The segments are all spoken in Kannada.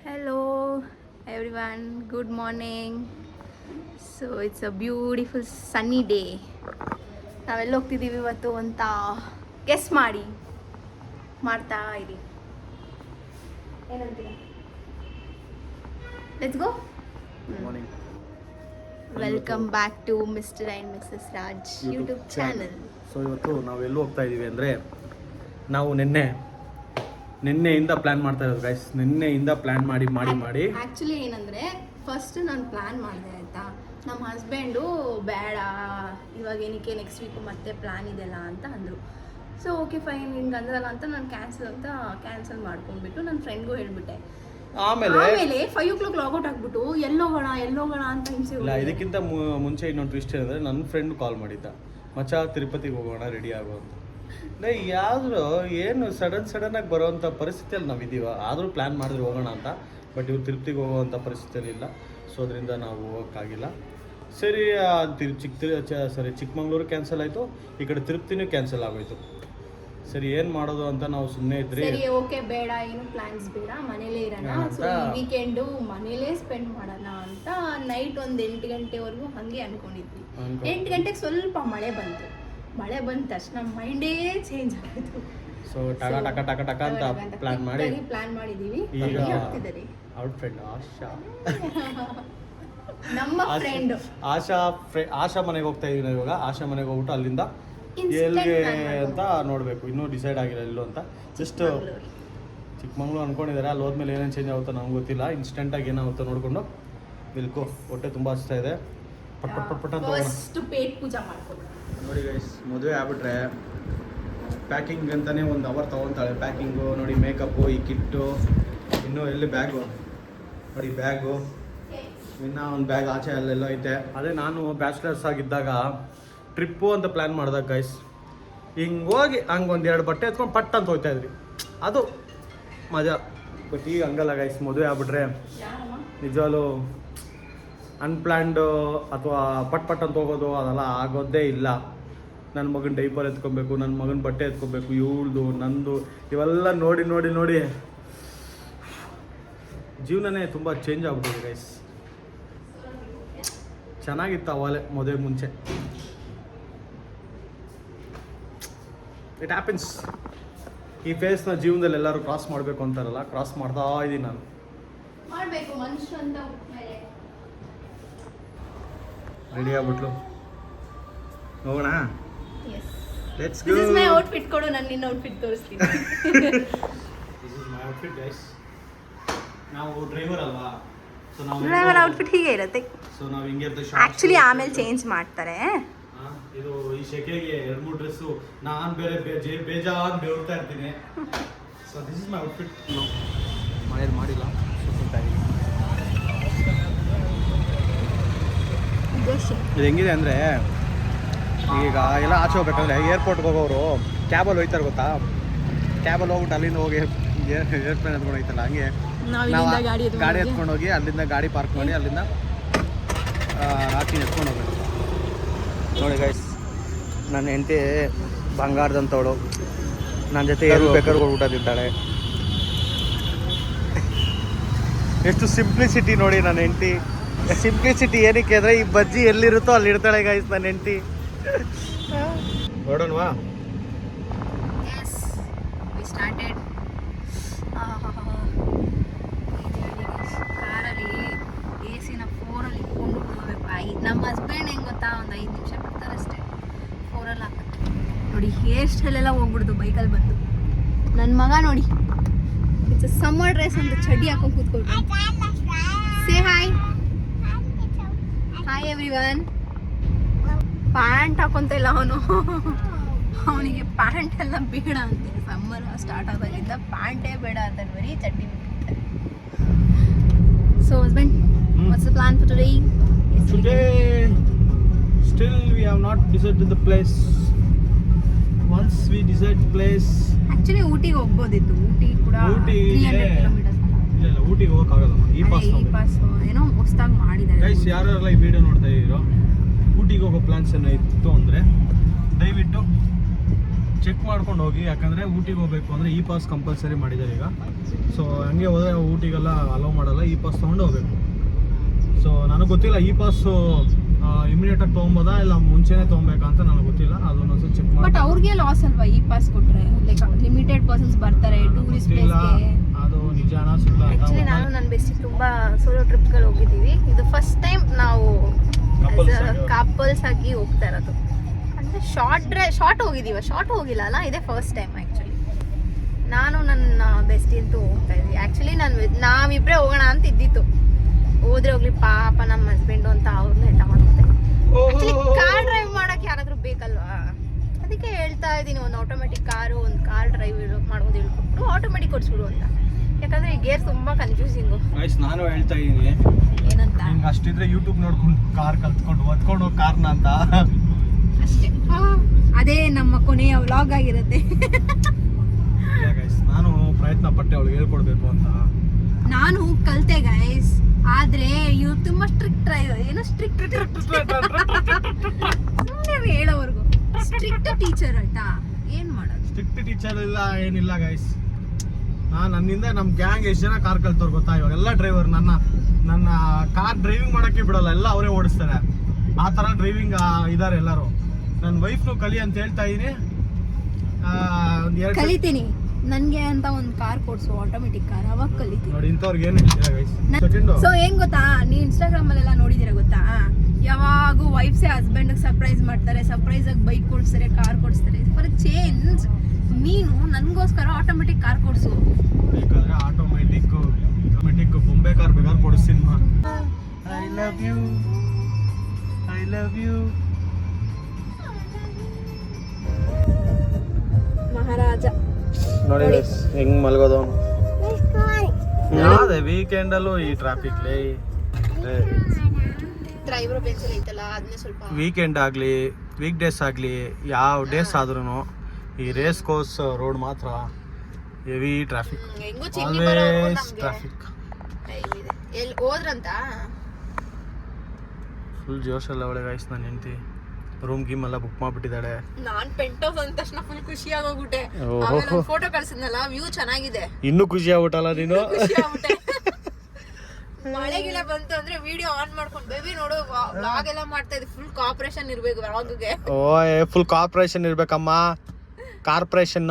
Hello everyone, good morning. So it's a beautiful sunny day. ನಾವೆಲ್ಲ ಹೋಗ್ತಿದ್ದೀವಿ ಇವತ್ತು ಅಂತ ಗೆಸ್ ಮಾಡ್ತಾ ಇರಿ. ಏನಂತೀರಾ? Let's go. Morning. Welcome back to mister and missus Raj YouTube channel. So ಇವತ್ತು ನಾವು ಎಲ್ಲಿ ಹೋಗ್ತಾ ಇದ್ದೀವಿ ಅಂದರೆ ನಾವು ನಿನ್ನೆಯಿಂದ ಪ್ಲ್ಯಾನ್ ಮಾಡ್ತಾ ಇರೋದು ಗೈಸ್. ನಿನ್ನೆಯಿಂದ ಪ್ಲ್ಯಾನ್ ಮಾಡಿ ಆ್ಯಕ್ಚುಲಿ ಏನಂದರೆ ಫಸ್ಟ್ ನಾನು ಪ್ಲ್ಯಾನ್ ಮಾಡಿದೆ ಆಯಿತಾ. ನಮ್ಮ ಹಸ್ಬೆಂಡು ಬೇಡ ಇವಾಗ ಏನಕ್ಕೆ ನೆಕ್ಸ್ಟ್ ವೀಕು ಮತ್ತೆ ಪ್ಲ್ಯಾನ್ ಇದೆಯಲ್ಲ ಅಂತ ಅಂದರು. ಸೊ ಓಕೆ ಫೈನ್ ಹಿಂಗೆ ಅಂದ್ರಲ್ಲ ಅಂತ ನಾನು ಕ್ಯಾನ್ಸಲ್ ಮಾಡ್ಕೊಂಡ್ಬಿಟ್ಟು ನನ್ನ ಫ್ರೆಂಡ್ಗೂ ಹೇಳ್ಬಿಟ್ಟೆ. ಆಮೇಲೆ 5 o'clock ಲಾಗೌಟ್ ಆಗ್ಬಿಟ್ಟು ಎಲ್ಲೋಗೋಣ ಅಂತ ಹಿಂಸೆ. ಇಲ್ಲ, ಇದಕ್ಕಿಂತ ಮುಂಚೆ ಇನ್ನೊಂದು ಟ್ವಿಸ್ಟ್ ಏನಂದರೆ ನನ್ನ ಫ್ರೆಂಡ್ ಕಾಲ್ ಮಾಡಿದ್ದ, ಮಚ್ಚ ತಿರುಪತಿಗೆ ಹೋಗೋಣ ರೆಡಿ ಆಗೋ ಅಂತ. ಯಾವ್ದು ಏನು ಸಡನ್ನಾಗಿ ಬರೋವಂಥ ಪರಿಸ್ಥಿತಿಯಲ್ಲಿ ನಾವು ಇದ್ದೀವ. ಆದರೂ ಪ್ಲ್ಯಾನ್ ಮಾಡಿದ್ರೆ ಹೋಗೋಣ ಅಂತ, ಬಟ್ ಇವ್ರು ತಿರುಪತಿಗೆ ಹೋಗೋವಂಥ ಪರಿಸ್ಥಿತಿಯಲ್ಲಿ ಇಲ್ಲ. ಸೊ ಅದರಿಂದ ನಾವು ಹೋಗೋಕ್ಕಾಗಿಲ್ಲ. ಸರಿ, ಚಿಕ್ಕಮಂಗ್ಳೂರು ಕ್ಯಾನ್ಸಲ್ ಆಯಿತು, ಈ ಕಡೆ ತಿರುಪತಿನೂ ಕ್ಯಾನ್ಸಲ್ ಆಗೋಯ್ತು. ಸರಿ, ಏನು ಮಾಡೋದು ಅಂತ ನಾವು ಸುಮ್ಮನೆ ಇದ್ರಿ. ಸರಿ ಓಕೆ, ಬೇಡ ಏನು ಪ್ಲಾನ್ಸ್ ಬೇಡ, ಮನೇಲೇ ಇರೋಣ. ಸೊ ಈ ವೀಕೆಂಡು ಮನೇಲೇ ಸ್ಪೆಂಡ್ ಮಾಡೋಣ ಅಂತ ನೈಟ್ ಒಂದು 8 ಗಂಟೆವರೆಗೂ ಹಾಗೆ ಅನ್ಕೊಂಡಿದ್ವಿ. 8 ಗಂಟೆಗೆ ಸ್ವಲ್ಪ ಮಳೆ ಬಂದ ತಕ್ಷಣ ಮೈಂಡೇ ಚೇಂಜ್ ಆಯಿತು. ಸೊ ಟಕ ಅಂತ ಪ್ಲಾನ್ ಮಾಡಿದ್ದೀವಿ. ಈಗ ಅವ್ರ ಫ್ರೆಂಡ್ ನಮ್ಮ ಫ್ರೆಂಡ್ ಆಶಾ ಮನೆಗೆ ಹೋಗ್ತಾ ಇದೀವಿ ಇವಾಗ. ಆಶಾ ಮನೆಗೆ ಹೋಗ್ಬಿಟ್ಟು ಅಲ್ಲಿಂದ ಎಲ್ಲಿಗೆ ಅಂತ ನೋಡಬೇಕು. ಇನ್ನೂ ಡಿಸೈಡ್ ಆಗಿಲ್ಲ ಎಲ್ಲೋ ಅಂತ. ಜಸ್ಟ್ ಚಿಕ್ಕಮಂಗ್ಳೂರು ಅನ್ಕೊಂಡಿದ್ದಾರೆ. ಅಲ್ಲಿ ಹೋದ್ಮೇಲೆ ಏನೇನು ಚೇಂಜ್ ಆಗುತ್ತೋ ನಮ್ಗೆ ಗೊತ್ತಿಲ್ಲ. ಇನ್ಸ್ಟೆಂಟಾಗಿ ಏನಾಗುತ್ತೋ ನೋಡಿಕೊಂಡು ನಿಲ್ಕೋ. ಹೊಟ್ಟೆ ತುಂಬ ಹಸ್ತಾ ಇದೆ. ಪಟ್ ಅಂತ ಪೇಟ್ ಪೂಜೆ ಮಾಡ್ಕೊಂಡು ನೋಡಿ ಗೈಸ್. ಮದುವೆ ಆಗ್ಬಿಟ್ರೆ ಪ್ಯಾಕಿಂಗ್ ಅಂತಲೇ 1 hour ತೊಗೊತಾಳೆ. ಪ್ಯಾಕಿಂಗು ನೋಡಿ, ಮೇಕಪ್ಪು, ಈ ಕಿಟ್ಟು, ಇನ್ನೂ ಎಲ್ಲಿ ಬ್ಯಾಗು ನೋಡಿ, ಬ್ಯಾಗು ಇನ್ನೂ ಒಂದು ಬ್ಯಾಗ್ ಆಚೆ ಅಲ್ಲೆಲ್ಲ ಐತೆ. ಅದೇ ನಾನು ಬ್ಯಾಚುಲರ್ಸ್ ಆಗಿದ್ದಾಗ ಟ್ರಿಪ್ಪು ಅಂತ ಪ್ಲ್ಯಾನ್ ಮಾಡಿದಾಗ ಗೈಸ್, ಹಿಂಗೆ ಹೋಗಿ ಹಂಗೆ 1-2 ಬಟ್ಟೆ ಎತ್ಕೊಂಡು ಪಟ್ ಅಂತ ಹೋಗ್ತಾ ಇದ್ರಿ. ಅದು ಮಜಾ. ಬಟ್ ಈಗ ಹಂಗಲ್ಲ ಗೈಸ್. ಮದುವೆ ಆಗ್ಬಿಟ್ರೆ ನಿಜವಾಗ್ಲೂ ಅನ್ಪ್ಲ್ಯಾನ್ಡು ಅಥವಾ ಪಟ್ ಅಂತ ಹೋಗೋದು ಅದೆಲ್ಲ ಆಗೋದೇ ಇಲ್ಲ. ನನ್ನ ಮಗನ ಡೈಪರ್ ಎತ್ಕೊಬೇಕು, ನನ್ನ ಮಗನ ಬಟ್ಟೆ ಎತ್ಕೊಬೇಕು, ಇವಳ್ದು ನಂದು ಇವೆಲ್ಲ ನೋಡಿ ಜೀವನನೇ ತುಂಬ ಚೇಂಜ್ ಆಗ್ಬಿಟ್ಟಿದೆ ಗೈಸ್. ಚೆನ್ನಾಗಿತ್ತು ಅವಾಗಲೇ ಮದುವೆ ಮುಂಚೆ. It happens. ಈ ಫೇಸ್ನ ಜೀವನದಲ್ಲಿ ಎಲ್ಲರೂ ಕ್ರಾಸ್ ಮಾಡಬೇಕು ಅಂತಾರಲ್ಲ, ಕ್ರಾಸ್ ಮಾಡ್ತಾ ಇದ್ದೀನಿ ನಾನು. ಮಾಡಬೇಕು ಮನುಷ್ಯ ಅಂತ. ರೆಡಿ ಆಗ್ಬಿಟ್ಲು, ಹೋಗೋಣ. Let's go. This is my outfit. ಕೊಡು, ನಾನು ನಿನ್ನ ಔಟ್ಫಿಟ್ ತೋರಿಸ್ತೀನಿ. This is my outfit guys. ನಾವು ಡ್ರೈವರ್ ಅಲ್ವಾ, ಸೊ ನಾವು ಡ್ರೈವರ್ ಔಟ್ಫಿಟ್ ಹೀಗೆ ಇರುತ್ತೆ. ಸೊ ನಾವು ಹಿಂಗೆ ಇರ್ತೇವೆ. ಆಕ್ಚುಲಿ ಆಮೇಲೆ ಚೇಂಜ್ ಮಾಡ್ತಾರೆ. ಇದು ಈ ಶೆಕೆಗೆ 2-3 ಡ್ರೆಸ್ಸು ನಾನು ಬೇರೆ ಬೇಜಾನ್ ಬೇಡ್ತಾ ಇರ್ತೀನಿ. So this is my outfit. ಮನೇಲಿ ಮಾಡಿಲ್ಲ, ಇದು ಹೆಂಗಿದೆ ಅಂದರೆ, ಈಗ ಎಲ್ಲ ಆಚೆ ಹೋಗ್ಬೇಕಂದ್ರೆ ಏರ್ಪೋರ್ಟ್ಗೆ ಹೋಗೋರು ಕ್ಯಾಬಲ್ಲಿ ಹೋಗ್ತಾರೆ ಗೊತ್ತಾ. ಕ್ಯಾಬಲ್ಲಿ ಹೋಗ್ಬಿಟ್ಟು ಅಲ್ಲಿಂದ ಹೋಗಿ ಏರ್ಪ್ಲೇನ್ ಎತ್ಕೊಂಡು ಹೋಗ್ತಲ್ಲ, ಹಂಗೆ ನಾವು ಗಾಡಿ ಎತ್ಕೊಂಡು ಹೋಗಿ ಅಲ್ಲಿಂದ ಗಾಡಿ ಪಾರ್ಕ್ ಮಾಡಿ ಅಲ್ಲಿಂದ ರಾತ್ರಿ ಎತ್ಕೊಂಡು ಹೋಗ್ಬೇಕು. ನೋಡಿ ಗೈಸ್, ನನ್ನ ಹೆಂಡತಿ ಬಂಗಾರದಂಥವಳು ನನ್ನ ಜೊತೆ ಏನು ಬೇಕಾದ್ರೂ ಹೋಗ್ಬಿಟ್ಟಿದ್ದಾಳೆ. ಎಷ್ಟು ಸಿಂಪ್ಲಿಸಿಟಿ ನೋಡಿ ನನ್ನ ಹೆಂಡತಿ. ಸಿಂಪ್ಲಿಸಿಟಿ ಏನಕ್ಕೆ ಅಂದರೆ, ಈ ಬಜ್ಜಿ ಎಲ್ಲಿರುತ್ತೋ ಅಲ್ಲಿ ಇರ್ತಾಳೆ ಗೈಸ್ ನನ್ನ ಹೆಂಡತಿ. ಹೊರಡೋಣವಾ? ಕಾರಲ್ಲಿ AC-ನ 4ಅಲ್ಲಿ ಇಟ್ಕೊಂಡು ಹೋಗ್ಬೇಕು. ನಮ್ಮ ಹಸ್ಬೆಂಡ್ ಹೆಂಗೆ ಗೊತ್ತಾ, ಒಂದು 5 ನಿಮಿಷ ಬಿಡ್ತಾರೆ ಅಷ್ಟೇ 4ಅಲ್ಲಿ ಹಾಕಕ್ಕೆ. ನೋಡಿ, ಹೇರ್ ಸ್ಟೈಲೆಲ್ಲ ಹೋಗ್ಬಿಡ್ದು ಬೈಕಲ್ಲಿ ಬಂದು. ನನ್ನ ಮಗ ನೋಡಿ, ಇಟ್ಸ್ ಸಮ್ಮರ್ ಡ್ರೆಸ್ ಅಂತ ಚಡ್ಡಿ ಹಾಕೊಂಡು ಕೂತ್ಕೊಳ್ತು. Say hi everyone. ಪ್ಯಾಂಟ್ ಹಾಕೊಂತ ಇಲ್ಲ ಅವನಿಗೆ ಪ್ಯಾಂಟ್ ಎಲ್ಲ ಬೇಡ ಅಂತೆ. ಸಮ್ಮರ್ ಸ್ಟಾರ್ಟ್ ಆದಾಗಿಂದ ಪ್ಯಾಂಟೇ ಬೇಡ ಅಂತ ಬರೀ ಚಡ್ಡಿ ಬಿಟ್ಟಿರ್ತಾರೆ. So husband, what's the plan for today? Still we have not decided the place. Once we decide the place, actually ಊಟಿಗೆ ಹೋಗ್ಬೋದಿತ್ತು. ಊಟಿ ಕೂಡ 300 ಕಿಲೋಮೀಟರ್ಸ್. ಇಲ್ಲ, ಊಟಿಗೆ ಹೋಗೋಕ್ಕಾಗಲ್ಲ. ಈ ಪಾಸ್ ಏನೋ ಹೊಸದಾಗಿ ಮಾಡಿದ್ದಾರೆ ಗೈಸ್. ಯಾರೆಲ್ಲ ಈ ವಿಡಿಯೋ ನೋಡ್ತಾ ಇದ್ದೀರೋ, ಊಟಿಗೆ ಹೋಗೋ ಪ್ಲಾನ್ಸ್ ಏನೋ ಇತ್ತು ಅಂದರೆ ದಯವಿಟ್ಟು ಚೆಕ್ ಮಾಡ್ಕೊಂಡು ಹೋಗಿ, ಯಾಕಂದರೆ ಊಟಿಗೆ ಹೋಗ್ಬೇಕು ಅಂದರೆ ಇ ಪಾಸ್ ಕಂಪಲ್ಸರಿ ಮಾಡಿದ್ದಾರೆ ಈಗ. ಸೊ ಹಂಗೆ ಹೋದರೆ ಊಟಿಗೆಲ್ಲ ಅಲೋ ಮಾಡಲ್ಲ, ಇ ಪಾಸ್ ತೊಗೊಂಡು ಹೋಗ್ಬೇಕು. ಸೊ ನನಗೆ ಗೊತ್ತಿಲ್ಲ ಇ ಪಾಸು ಇಮಿಡಿಯೇಟಾಗಿ ತೊಗೊಬೋದಾ ಇಲ್ಲ ಮುಂಚೆನೇ ತೊಗೊಬೇಕಾ ಅಂತ ನನಗೆ ಗೊತ್ತಿಲ್ಲ, ಅದನ್ನ ಒಂದ್ಸಲ ಚೆಕ್ ಮಾಡಿ. ಬಟ್ ಅವ್ರಿಗೆ ಲಾಸ್ ಅಲ್ವಾ ಇ ಪಾಸ್ ಕೊಟ್ಟರೆ? ಲೈಕ್ ಲಿಮಿಟೆಡ್ ಪರ್ಸನ್ಸ್ ಬರ್ತಾರೆ ಟೂರಿಸ್ಟ್ ಪ್ಲೇಸ್ಗೆ. ಅದು ನಿಜಾನ ಸುಳ್ಳ? ಆ್ಯಕ್ಚುಲಿ ನಾನು ನನ್ನ ಬೆಸ್ಟಿ ತುಂಬ ಸೋಲೋ ಟ್ರಿಪ್ಗಳು ಹೋಗಿದ್ದೀವಿ. ಇದು ಫಸ್ಟ್ ಟೈಮ್ ನಾವು ಕಪಲ್ಸ್ ಆಗಿ ಹೋಗ್ತಾ ಇರೋದು. ಅಂದರೆ ಶಾರ್ಟ್ ಹೋಗಿದ್ದೀವಿ, ಶಾರ್ಟ್ ಹೋಗಿಲ್ಲ ಅಲ್ಲ, ಇದೇ ಫಸ್ಟ್ ಟೈಮ್ ಆ್ಯಕ್ಚುಲಿ. ನಾನು ನನ್ನ ಬೆಸ್ಟಿ ಅಂತೂ ಹೋಗ್ತಾ ಇದ್ವಿ. ಆ್ಯಕ್ಚುಲಿ ನಾವಿಬ್ಬರೇ ಹೋಗೋಣ ಅಂತ ಇದ್ದಿತ್ತು. ಹೋದ್ರೆ ಹೋಗ್ಲಿ ಪಾಪ ನಮ್ಮ ಹಸ್ಬೆಂಡು ಅಂತ ಅವ್ರನ್ನೇ ತಗೊಂಡು ಹೋಗ್ತಾರೆ. ಆ್ಯಕ್ಚುಲಿ ಕಾರ್ ಡ್ರೈವ್ ಮಾಡೋಕ್ಕೆ ಯಾರಾದರೂ ಬೇಕಲ್ವಾ, ಅದಕ್ಕೆ ಹೇಳ್ತಾ ಇದ್ದೀನಿ ಒಂದು ಆಟೋಮೆಟಿಕ್ ಒಂದು ಕಾರ್ ಡ್ರೈವ್ ಮಾಡೋದು ಹೇಳ್ಕೊಟ್ರು, ಆಟೋಮೆಟಿಕ್ ಕೊಡಿಸ್ಬಿಡು ಅಂತ. ಯಾಕಂದರೆ ಈ ಗೇರ್ ತುಂಬ ಕನ್ಫ್ಯೂಸಿಂಗು. ನಾನು ಹೇಳ್ತಾ ಇದ್ದೀನಿ ಏನಂತ, ಹಿಂಗೆ ಅಷ್ಟಿದ್ರೆ ಯೂಟ್ಯೂಬ್ ನೋಡ್ಕೊಂಡು ಕಾರ್ ಕಲ್ತ್ಕೊಂಡು ಒತ್ಕೊಂಡು ಹೋಗಿ ಕಾರ್ನ ಅಂತ ಅಷ್ಟೇ. ಅದೇ ನಮ್ಮ ಕೊನೆಯ ವ್ಲಾಗ್ ಆಗಿರುತ್ತೆ. ನಾನು ಪ್ರಯತ್ನ ಪಟ್ಟೆ ಅವಳಿಗೆ ಹೇಳ್ಕೊಡ್ಬೇಕು ಅಂತ. ನಾನು ಕಲ್ತೆ ಗೈಸ್, ಆದ್ರೆ ಇವ್ರು ತುಂಬಾ ಸ್ಟ್ರಿಕ್ಟ್ ಡ್ರೈವರ್. ಏನೋ ಸ್ಟ್ರಿಕ್ಟ್ ಹೇಳೋವರೆಗೂ ಸ್ಟ್ರಿಕ್ಟ್ ಟೀಚರ್ ಆಯ್ತಾ, ಏನ್ ಮಾಡೋದು? ಸ್ಟ್ರಿಕ್ಟ್ ಟೀಚರ್ ಇಲ್ಲ ಏನಿಲ್ಲ ಗೈಸ್. ನನ್ನಿಂದ ನಮ್ಮ ಗ್ಯಾಂಗ್ ಎಷ್ಟು ಜನ ಕಾರ್ ಕಲ್ತವ್ರು ಗೊತ್ತಾ? ಇವಾಗ ಎಲ್ಲ ಡ್ರೈವರ್ ನನ್ನ ಕಾರ್ ಡ್ರೈವಿಂಗ್ ಮಾಡೋಕ್ಕೆ ಬಿಡೋಲ್ಲ, ಎಲ್ಲ ಅವರೇ ಓಡಿಸ್ತಾರೆ. ಆ ಥರ ಡ್ರೈವಿಂಗ್ ಇದ್ದಾರೆ ಎಲ್ಲರೂ. ನನ್ನ ವೈಫ್ನು ಕಲಿ ಅಂತ ಹೇಳ್ತಾ ಇದ್ದೀನಿ. ಕಲಿತೀನಿ, ನನಗೆ ಅಂತ ಒಂದು ಕಾರ್ ಕೊಡ್ಸು, ಆಟೋಮೆಟಿಕ್ ಕಾರ್, ಅವಾಗ ಕಲಿತೀನಿ ನೋಡಿ. ಇಂಥವ್ರಿಗೆ ಏನು ಹೇಳ್ತೀರಾ ಗೈಸ್? ಸೊ ಏನ್ ಗೊತ್ತಾ, ನೀವು ಇನ್ಸ್ಟಾಗ್ರಾಮ್ ಅಲ್ಲೆಲ್ಲ ನೋಡಿದಿರ ಗೊತ್ತಾ, ಯಾವಾಗೂ ವೈಫ್ಸೇ ಹಸ್ಬೆಂಡ್ಗೆ ಸರ್ಪ್ರೈಸ್ ಮಾಡ್ತಾರೆ, ಸರ್ಪ್ರೈಸ್ ಆಗಿ ಬೈಕ್ ಕೊಡಿಸ್ತಾರೆ, ಕಾರ್ ಕೊಡಿಸ್ತಾರೆ. ಫಾರ್ ಚೇಂಜ್ ನೀನು ನನಗೋಸ್ಕರ ಆಟೋಮೆಟಿಕ್ ಕಾರ್ ಕೊಡಿಸು. ಬೇಕಾದ್ರೆ ಆಟೋಮೆಟಿಕ್ ಬೊಂಬೆ ಕಾರ್ ಬೇಕಾದ್ರೆ ಕೊಡಿಸ್ತೀನಿ. I love you, I love you ಮಹಾರಾಜ. ನೋಡಿ ಹೆಂಗ್ ಮಲ್ಗೋದು ಯಾವ್ದೇ ವೀಕೆಂಡಲ್ಲೂ ಈ ಟ್ರಾಫಿಕ್ ಡ್ರೈವರ್ ಬೆಂಚಲ್ಲಿ ಐತಲ್ಲ ಅದನ್ನೇ ಸ್ವಲ್ಪ. ವೀಕೆಂಡ್ ಆಗಲಿ ವೀಕ್ ಡೇಸ್ ಆಗಲಿ ಯಾವ ಡೇಸ್ ಆದ್ರೂ ಈ ರೇಸ್ ಕೋರ್ಸ್ ರೋಡ್ ಮಾತ್ರ ಹೆವಿ ಟ್ರಾಫಿಕ್, ಆಲ್ವೇಸ್ ಟ್ರಾಫಿಕ್. ಎಲ್ಲಿ ಹೋದ್ರಂತ ಫುಲ್ ಜೋಶಲ್ಲ ಅವಳೆ ಗೈಸ್. ನನ್ನ ಹೆಂಡತಿ ರೂಮ್ ಗೀಮ್ ಎಲ್ಲ ಬುಕ್ ಮಾಡ್ಬಿಟ್ಟಿದ್ದಾಳೆ. ನಾನ್ ಪೆಂಟ್ ಹೌಸ್ ಅಂದ ತಕ್ಷಣ ಫುಲ್ ಖುಷಿ ಆಗೋಗ್ಬಿಟ್ಟೆ. ಫೋಟೋ ಕಳ್ಸಿದ್ನಲ್ಲ, ವ್ಯೂ ಚೆನ್ನಾಗಿದೆ. ಇನ್ನೂ ಖುಷಿ ಆಗ್ಬಿಟ್ಟಲ್ಲ ನೀನು? ಮಳೆ ಗಿಳ ಬಂತು ಅಂದ್ರೆ ವಿಡಿಯೋ ಆನ್ ಮಾಡ್ಕೊಂಡು ಬೇಬಿ ನೋಡು ವ್ಲಾಗ್ ಎಲ್ಲ ಮಾಡ್ತಾ ಇದ್ದೆ. ಫುಲ್ ಕಾಪರೇಷನ್ ಇರ್ಬೇಕು ವ್ಲಾಗ್ಗೆ. ಫುಲ್ ಕಾಪರೇಷನ್ ಇರ್ಬೇಕಮ್ಮ. ಕಾರ್ಪೊರೇಷನ್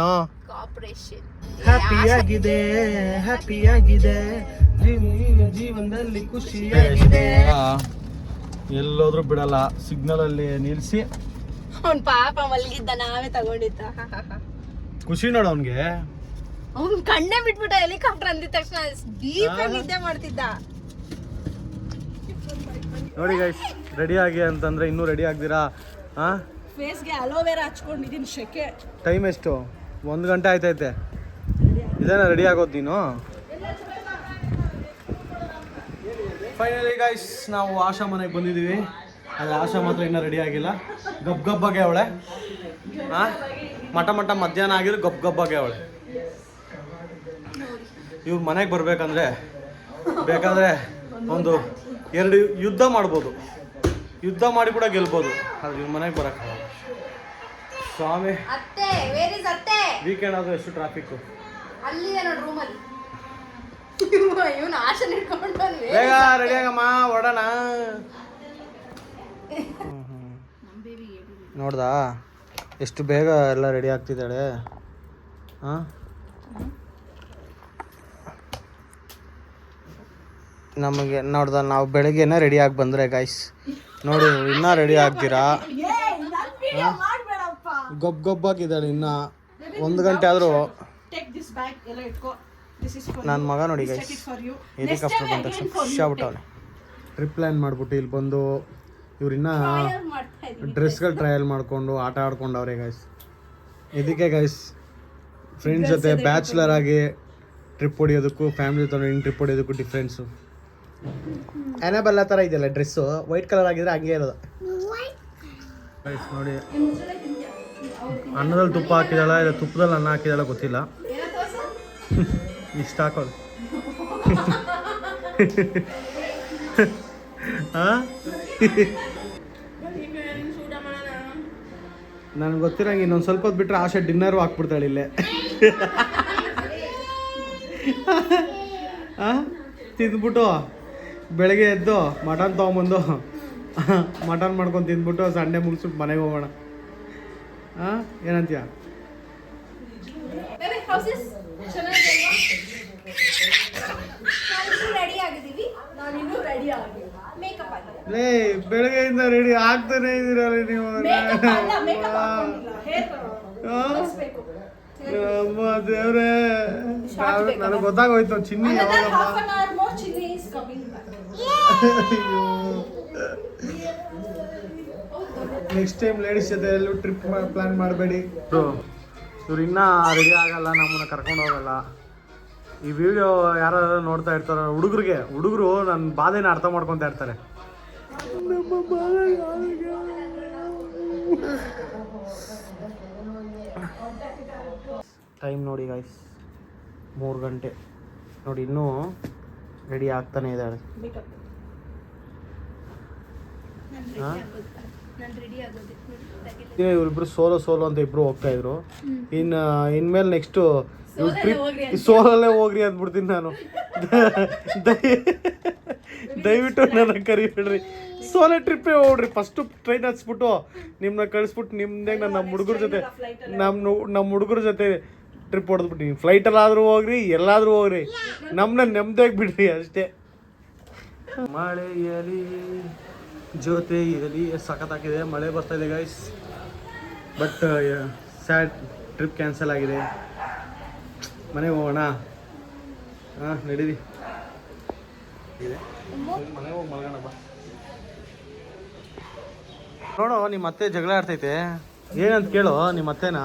ಹ್ಯಾಪಿಯಾಗಿದೆ, ಹ್ಯಾಪಿಯಾಗಿದೆ, ಜೀವನದಲ್ಲಿ ಖುಷಿಯಾಗಿದೆ. ಎಲ್ಲೋದ್ರೂ ಬಿಡಲ್ಲ, ಸಿಗ್ನಲ್ ಅಲ್ಲಿ ನಿಲ್ಸಿ. ಅವ್ನ್ ಪಾಪ ಮಲ್ಗಿದ್ದ, ನಾವೇ ತಗೊಂಡಿದ್ದ. ಖುಷಿ ನೋಡು ಅವನ್ಗೆ. ಅವ್ನ್ ಕಣ್ಣೇ ಬಿಟ್ಬಿಟ್ಟ. ಹೆಲಿಕಾಪ್ಟರ್ ಅಂದಿದ ತಕ್ಷಣ ಡೀಪ್ ಆಗಿ ನಿದ್ದೆ ಮಾಡ್ತಿದ್ದ. ನೋಡಿ ಗೈಸ್, ರೆಡಿ ಆಗಿ ಅಂತಂದ್ರೆ ಇನ್ನೂ ರೆಡಿ ಆಗ್ದಿರಾ? ಫೇಸ್ಗೆ ಅಲೋವೆರಾ ಹಚ್ಕೊಂಡಿದ್ದೀನಿ, ಶೆಕೆ. ಟೈಮ್ ಎಷ್ಟು? 1 ಗಂಟೆ ಆಯ್ತೈತೆ. ಇದೇನ ರೆಡಿ ಆಗೋದು ನೀನು? ಫೈನಲಿ ಗೈಸ್, ನಾವು ಆಶಾ ಮನೆಗೆ ಬಂದಿದ್ದೀವಿ. ಆದರೆ ಆಶಾ ಮಾತ್ರ ಇನ್ನೂ ರೆಡಿ ಆಗಿಲ್ಲ. ಗಬ್ಬಾಗೆ ಅವಳೆ. ಮಠ ಮಧ್ಯಾಹ್ನ ಆಗಿರೋ ಗಬ್ಬಾಗೆ ಅವಳೆ. ಇವ್ರ ಮನೆಗೆ ಬರ್ಬೇಕಂದ್ರೆ ಬೇಕಾದರೆ ಒಂದು 2 ಯುದ್ಧ ಮಾಡ್ಬೋದು, ಯುದ್ಧ ಮಾಡಿ ಕೂಡ ಗೆಲ್ಬೋದು. ಆದ್ರೆ ಇವ್ರ ಮನೆಗೆ ಬರೋಕ್ಕಾಗಲ್ಲ ಸ್ವಾಮಿ. ವೀಕೆಂಡ್ ಆದರೂ ಎಷ್ಟು ಟ್ರಾಫಿಕ್ಕು. ಬೇಗ ರೆಡಿ ಆಗಮ್ಮ, ಹೊಡೋಣ. ನೋಡ್ದಾ ಎಷ್ಟು ಬೇಗ ಎಲ್ಲ ರೆಡಿ ಆಗ್ತಿದ್ದಾಳೆ. ನಮಗೆ ನೋಡ್ದ, ನಾವು ಬೆಳಗ್ಗೆನೇ ರೆಡಿ ಆಗಿ ಬಂದರೆ ಗೈಸ್ ನೋಡಿ, ಇನ್ನೂ ರೆಡಿ ಆಗ್ತೀರಾ? ಗಬ್ಬಾಗಿದ್ದಾಳೆ. ಇನ್ನು 1 ಗಂಟೆ ಆದರೂ. ನನ್ನ ಮಗ ನೋಡಿ ಗೈಸ್, ಹೆಲಿಕಾಪ್ಟರ್ ಬಂದ ತಕ್ಷಣ ಖುಷಿ ಆಗ್ಬಿಟ್ಟವನೆ. ಟ್ರಿಪ್ ಪ್ಲ್ಯಾನ್ ಮಾಡಿಬಿಟ್ಟು ಇಲ್ಲಿ ಬಂದು ಇವ್ರಿನ್ನ ಡ್ರೆಸ್ಗಳು ಟ್ರಯಲ್ ಮಾಡಿಕೊಂಡು ಆಟ ಆಡ್ಕೊಂಡವ್ರೆ ಗೈಸ್. ಇದಕ್ಕೆ ಗೈಸ್ ಫ್ರೆಂಡ್ಸ್ ಜೊತೆ ಬ್ಯಾಚುಲರ್ ಆಗಿ ಟ್ರಿಪ್ ಹೊಡಿಯೋದಕ್ಕೂ ಫ್ಯಾಮಿಲಿ ಜೊತೆ ಟ್ರಿಪ್ ಹೊಡಿಯೋದಕ್ಕೂ ಡಿಫ್ರೆನ್ಸು. ಎನಬಲ್ಲ ಥರ ಇದೆಯಲ್ಲ ಡ್ರೆಸ್ಸು, ವೈಟ್ ಕಲರ್ ಆಗಿದ್ರೆ ಹಂಗೆ ಇರೋದು ಗೈಸ್. ನೋಡಿ ಅನ್ನದಲ್ಲಿ ತುಪ್ಪ ಹಾಕಿದಾಳ ಇಲ್ಲ ತುಪ್ಪದಲ್ಲಿ ಅನ್ನ ಹಾಕಿದಾಳ ಗೊತ್ತಿಲ್ಲ. ಇಷ್ಟ ಹಾಕೋದು. ನನಗೆ ಗೊತ್ತಿರಂಗೆ ಇನ್ನೊಂದು ಸ್ವಲ್ಪ ಹೊತ್ತು ಬಿಟ್ಟರೆ ಆಶೆ ಡಿನ್ನರು ಹಾಕ್ಬಿಡ್ತಾಳೆ ಇಲ್ಲೇ ತಿಂದ್ಬಿಟ್ಟು ಬೆಳಗ್ಗೆ ಎದ್ದು ಮಟನ್ ತೊಗೊಂಬಂದು ಮಟನ್ ಮಾಡ್ಕೊಂಡು ತಿಂದ್ಬಿಟ್ಟು ಸಂಡೇ ಮುಗಿಸ್ಬಿಟ್ಟು ಮನೆಗೆ ಹೋಗೋಣ. ಏನಂತೀಯ? ಲೇ ಬೆಳಗ್ಗೆಯಿಂದ ರೆಡಿ ಆಗ್ತಾನೆ ಇದೀರಲ್ಲ ನೀವು. ಅಮ್ಮ ದೇವ್ರೇ, ನನಗೆ ಗೊತ್ತಾಗೋಯ್ತು ಚಿನ್ನಿ ಯಾವಾಗಮ್ಮ. ನೆಕ್ಸ್ಟ್ ಟೈಮ್ ಲೇಡೀಸ್ ಜೊತೆ ಎಲ್ಲೂ ಟ್ರಿಪ್ ಪ್ಲಾನ್ ಮಾಡಬೇಡಿ. ಇವ್ರು ಇನ್ನೂ ರೆಡಿ ಆಗಲ್ಲ, ನಮ್ಮನ್ನ ಕರ್ಕೊಂಡು ಹೋಗಲ್ಲ. ಈ ವಿಡಿಯೋ ಯಾರು ನೋಡ್ತಾ ಇರ್ತಾರೋ ಹುಡುಗರು ನನ್ನ ಬಾಧೆನ ಅರ್ಥ ಮಾಡ್ಕೊತಾ ಇರ್ತಾರೆ. ಟೈಮ್ ನೋಡಿ ಗಾಯ್ಸ್, 3 ಗಂಟೆ ನೋಡಿ, ಇನ್ನೂ ರೆಡಿ ಆಗ್ತಾನೆ ಇದ್ದಾಳೆ. ಇವರಿಬ್ರು ಸೋಲೋ ಅಂತ ಇಬ್ರು ಹೋಗ್ತಾ ಇದ್ರು. ಇನ್ಮೇಲೆ ನೆಕ್ಸ್ಟು ಟ್ರಿಪ್ ಸೋಲಲ್ಲೇ ಹೋಗ್ರಿ ಅಂದ್ಬಿಡ್ತೀನಿ ನಾನು. ದಯವಿಟ್ಟು ನನ್ನ ಕರಿಬೇಡ್ರಿ, ಸೋಲೋ ಟ್ರಿಪ್ಪೇ ಹೋಗ್ರಿ. ಫಸ್ಟು ಟ್ರೈನ್ ಹಚ್ಬಿಟ್ಟು ನಿಮ್ಮನ್ನ ಕಳಿಸ್ಬಿಟ್ಟು ನಿಮ್ಮದೇ ನಮ್ಮ ಹುಡುಗರ ಜೊತೆ ನಮ್ಮ ಹುಡುಗರ ಜೊತೆ ಟ್ರಿಪ್ ಹೊಡೆದ್ಬಿಟ್ಟು ಫ್ಲೈಟಲ್ಲಾದರೂ ಹೋಗ್ರಿ, ಎಲ್ಲಾದರೂ ಹೋಗ್ರಿ, ನಮ್ಮನ್ನ ನೆಮ್ಮದಿಯಾಗಿ ಬಿಡ್ರಿ ಅಷ್ಟೇ. ಮಳೆಯಲಿ ಜೊತೆಯಲ್ಲಿ ಸಖತ್ತಾಗಿದೆ, ಮಳೆ ಬರ್ತಾ ಇದೆ guys. But sad, trip cancel ಆಗಿದೆ. ಮನೆಗೆ ಹೋಗೋಣ. ನಡೀರಿ, ಮನೆಗೆ ಹೋಗಿ ಮಲ್ಗೋಣ ಬಾ. ನೋಡು, ನಿಮ್ಮ ಅತ್ತೆ ಜಗಳ ಆಡ್ತೈತೆ. ಏನಂತ ಕೇಳು ನಿಮ್ಮ ಅತ್ತೆನ.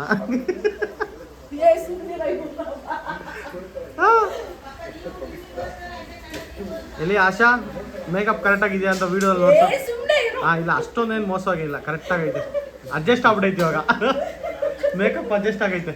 ಎಲ್ಲಿ ಆಶಾ ಮೇಕಪ್ ಕರೆಕ್ಟಾಗಿದೆಯಾ ಅಂತ ವಿಡಿಯೋ ನೋಡ್ತಾ. ಇಲ್ಲ ಅಷ್ಟೊಂದೇನು ಮೋಸವಾಗಿಲ್ಲ, ಕರೆಕ್ಟಾಗೈತೆ. ಅಡ್ಜಸ್ಟ್ ಆಗ್ಬಿಟ್ಟೈತಿ ಇವಾಗ, ಮೇಕಪ್ ಅಡ್ಜಸ್ಟ್ ಆಗೈತೆ.